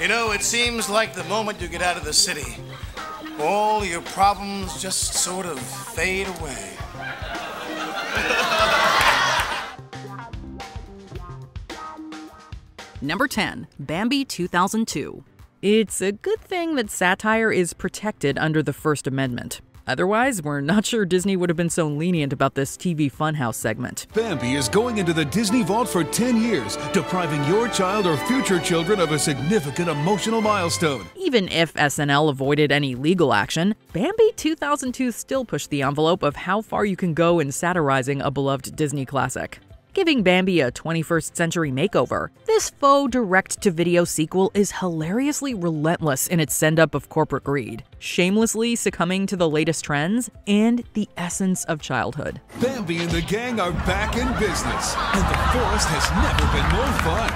You know, it seems like the moment you get out of the city, all your problems just sort of fade away. Number 10. Bambi 2002. It's a good thing that satire is protected under the First Amendment. Otherwise, we're not sure Disney would have been so lenient about this TV Funhouse segment. Bambi is going into the Disney Vault for 10 years, depriving your child or future children of a significant emotional milestone. Even if SNL avoided any legal action, Bambi 2002 still pushed the envelope of how far you can go in satirizing a beloved Disney classic. Giving Bambi a 21st century makeover, this faux direct-to-video sequel is hilariously relentless in its send-up of corporate greed, shamelessly succumbing to the latest trends and the essence of childhood. Bambi and the gang are back in business, and the forest has never been more fun.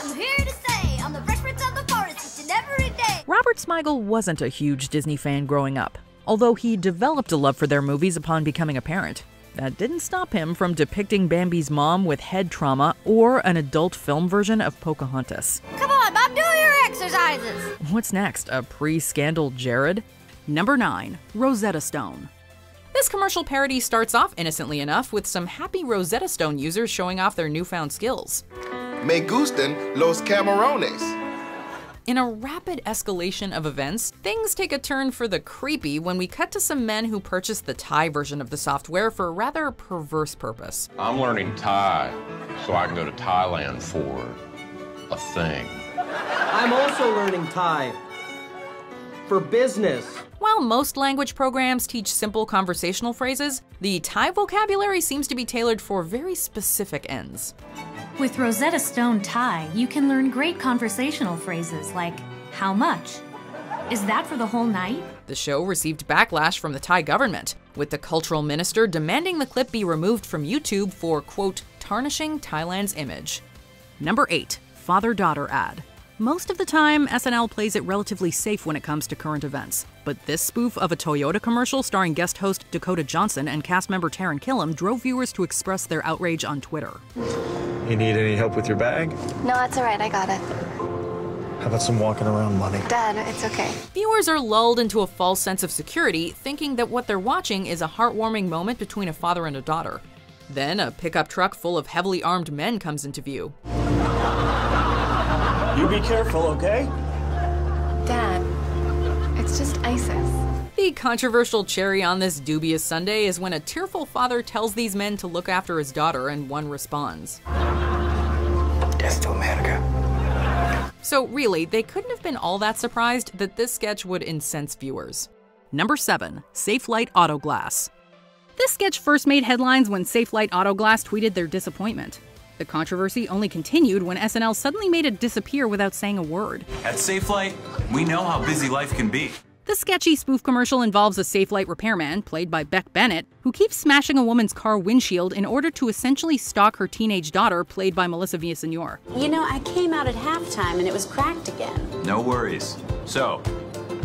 I'm here to say, I'm the Fresh Prince of the Forest, each and every day. Robert Smigel wasn't a huge Disney fan growing up, although he developed a love for their movies upon becoming a parent. That didn't stop him from depicting Bambi's mom with head trauma or an adult film version of Pocahontas. Come on, Bob, do your exercises. What's next, a pre-scandal Jared? Number 9. Rosetta Stone. This commercial parody starts off innocently enough with some happy Rosetta Stone users showing off their newfound skills. Me gustan los camarones. In a rapid escalation of events, things take a turn for the creepy when we cut to some men who purchased the Thai version of the software for a rather perverse purpose. I'm learning Thai so I can go to Thailand for a thing. I'm also learning Thai for business. While most language programs teach simple conversational phrases, the Thai vocabulary seems to be tailored for very specific ends. With Rosetta Stone Thai, you can learn great conversational phrases like, how much? Is that for the whole night? The show received backlash from the Thai government, with the cultural minister demanding the clip be removed from YouTube for, quote, tarnishing Thailand's image. Number 8. Father-daughter ad. Most of the time, SNL plays it relatively safe when it comes to current events. But this spoof of a Toyota commercial starring guest host Dakota Johnson and cast member Taran Killam drove viewers to express their outrage on Twitter. You need any help with your bag? No, that's all right. I got it. How about some walking around money? Dad, it's okay. Viewers are lulled into a false sense of security, thinking that what they're watching is a heartwarming moment between a father and a daughter. Then a pickup truck full of heavily armed men comes into view. You be careful, okay? Dad, it's just ISIS. The controversial cherry on this dubious Sunday is when a tearful father tells these men to look after his daughter and one responds. Death to America. So really, they couldn't have been all that surprised that this sketch would incense viewers. Number 7. Safelight Autoglass. This sketch first made headlines when Safelight Autoglass tweeted their disappointment. The controversy only continued when SNL suddenly made it disappear without saying a word. At Safelight, we know how busy life can be. The sketchy spoof commercial involves a Safelight repairman, played by Beck Bennett, who keeps smashing a woman's car windshield in order to essentially stalk her teenage daughter, played by Melissa Villaseñor. You know, I came out at halftime and it was cracked again. No worries. So,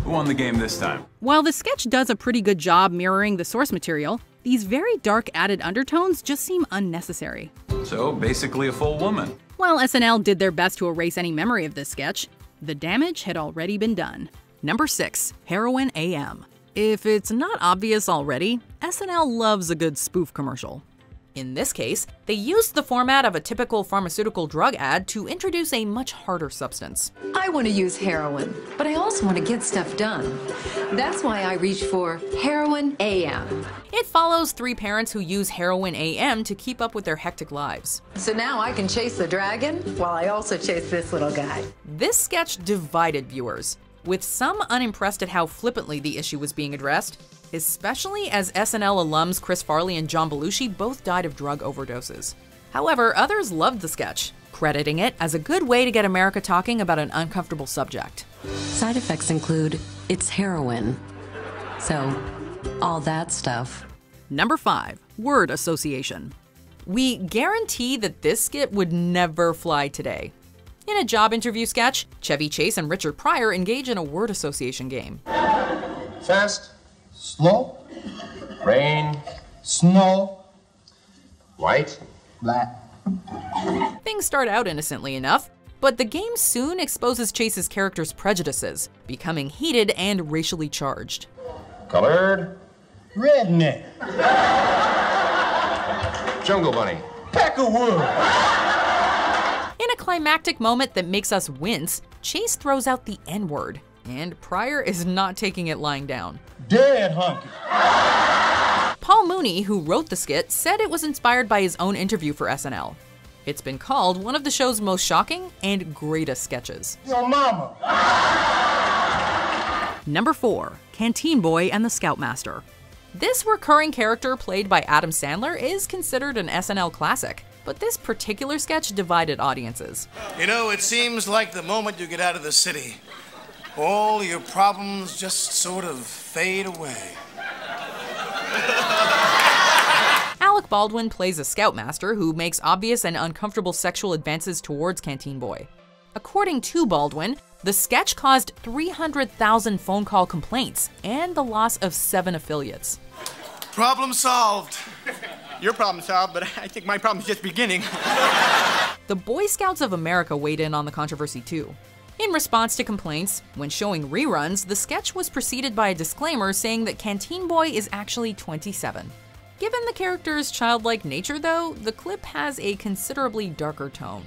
who won the game this time? While the sketch does a pretty good job mirroring the source material, these very dark added undertones just seem unnecessary. So, basically a full woman. While SNL did their best to erase any memory of this sketch, the damage had already been done. Number 6. Heroin AM. If it's not obvious already, SNL loves a good spoof commercial. In this case, they used the format of a typical pharmaceutical drug ad to introduce a much harder substance. I want to use heroin, but I also want to get stuff done. That's why I reach for Heroin AM. It follows 3 parents who use Heroin AM to keep up with their hectic lives. So now I can chase the dragon while I also chase this little guy. This sketch divided viewers, with some unimpressed at how flippantly the issue was being addressed, especially as SNL alums Chris Farley and John Belushi both died of drug overdoses. However, others loved the sketch, crediting it as a good way to get America talking about an uncomfortable subject. Side effects include, it's heroin. So, all that stuff. Number 5. Word association. We guarantee that this skit would never fly today. In a job interview sketch, Chevy Chase and Richard Pryor engage in a word association game. Fast, slow, rain, snow, white, black. Things start out innocently enough, But the game soon exposes Chase's character's prejudices, becoming heated and racially charged. Colored. Redneck. Jungle bunny. Peckerwood. In a climactic moment that makes us wince, Chase throws out the N-word, and Pryor is not taking it lying down. Dead hunky. Paul Mooney, who wrote the skit, said it was inspired by his own interview for SNL. It's been called one of the show's most shocking and greatest sketches. Your mama. Number 4. Canteen Boy and the Scoutmaster. This recurring character played by Adam Sandler is considered an SNL classic, but this particular sketch divided audiences. You know, it seems like the moment you get out of the city, all your problems just sort of fade away. Alec Baldwin plays a scoutmaster who makes obvious and uncomfortable sexual advances towards Canteen Boy. According to Baldwin, the sketch caused 300,000 phone call complaints and the loss of 7 affiliates. Problem solved. Your problem solved, but I think my problem's just beginning. The Boy Scouts of America weighed in on the controversy too. In response to complaints, when showing reruns, the sketch was preceded by a disclaimer saying that Canteen Boy is actually 27. Given the character's childlike nature though, the clip has a considerably darker tone.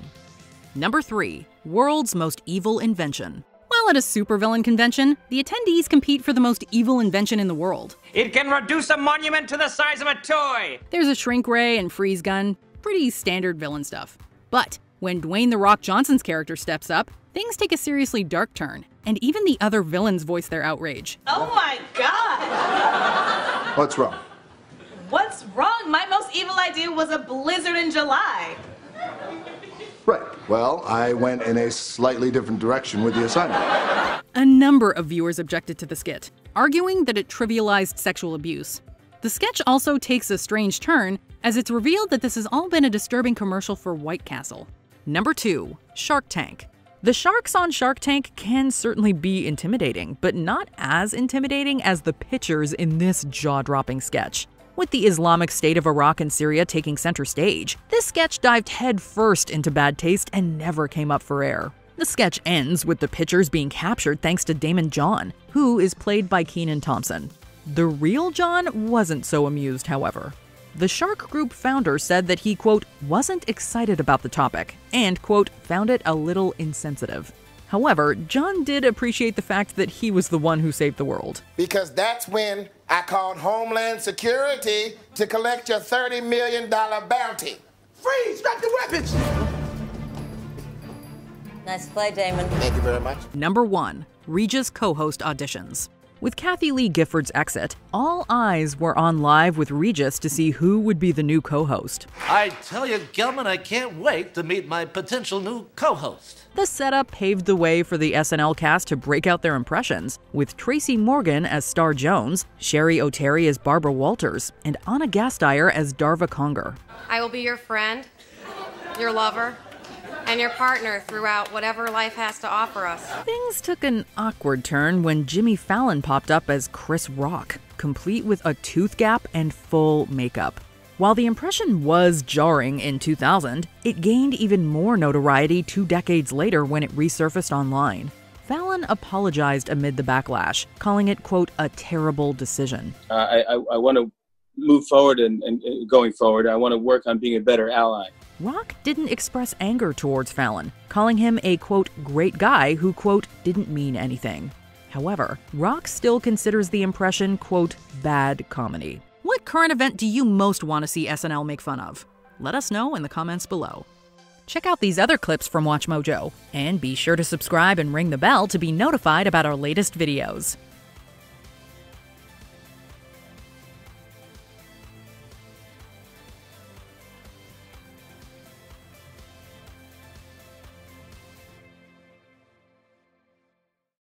Number 3. World's Most Evil Invention. While at a supervillain convention, the attendees compete for the most evil invention in the world. It can reduce a monument to the size of a toy! There's a shrink ray and freeze gun, pretty standard villain stuff. But when Dwayne "The Rock" Johnson's character steps up, things take a seriously dark turn, and even the other villains voice their outrage. Oh my god! What's wrong? What's wrong? My most evil idea was a blizzard in July. Right. Well, I went in a slightly different direction with the assignment. A number of viewers objected to the skit, arguing that it trivialized sexual abuse. The sketch also takes a strange turn, as it's revealed that this has all been a disturbing commercial for White Castle. Number 2. Shark Tank. The sharks on Shark Tank can certainly be intimidating, but not as intimidating as the pictures in this jaw-dropping sketch. With the Islamic State of Iraq and Syria taking center stage, this sketch dived headfirst into bad taste and never came up for air. The sketch ends with the pictures being captured thanks to Damon John, who is played by Kenan Thompson. The real John wasn't so amused, however. The Shark Group founder said that he, quote, wasn't excited about the topic and, quote, found it a little insensitive. However, John did appreciate the fact that he was the one who saved the world. Because that's when I called Homeland Security to collect your $30 million bounty. Freeze! Drop the weapons! Nice play, Damon. Thank you very much. Number 1. Regis co-host auditions. With Kathy Lee Gifford's exit, all eyes were on Live with Regis to see who would be the new co-host. I tell you, Gelman, I can't wait to meet my potential new co-host. The setup paved the way for the SNL cast to break out their impressions, with Tracy Morgan as Star Jones, Sherry O'Terry as Barbara Walters, and Anna Gasteyer as Darva Conger. I will be your friend, your lover, and your partner throughout whatever life has to offer us. Things took an awkward turn when Jimmy Fallon popped up as Chris Rock, complete with a tooth gap and full makeup. While the impression was jarring in 2000, it gained even more notoriety 2 decades later when it resurfaced online. Fallon apologized amid the backlash, calling it, quote, a terrible decision. I want to move forward and going forward, I want to work on being a better ally. Rock didn't express anger towards Fallon, calling him a, quote, great guy who, quote, didn't mean anything. However, Rock still considers the impression, quote, bad comedy. What current event do you most want to see SNL make fun of? Let us know in the comments below. Check out these other clips from WatchMojo, and be sure to subscribe and ring the bell to be notified about our latest videos.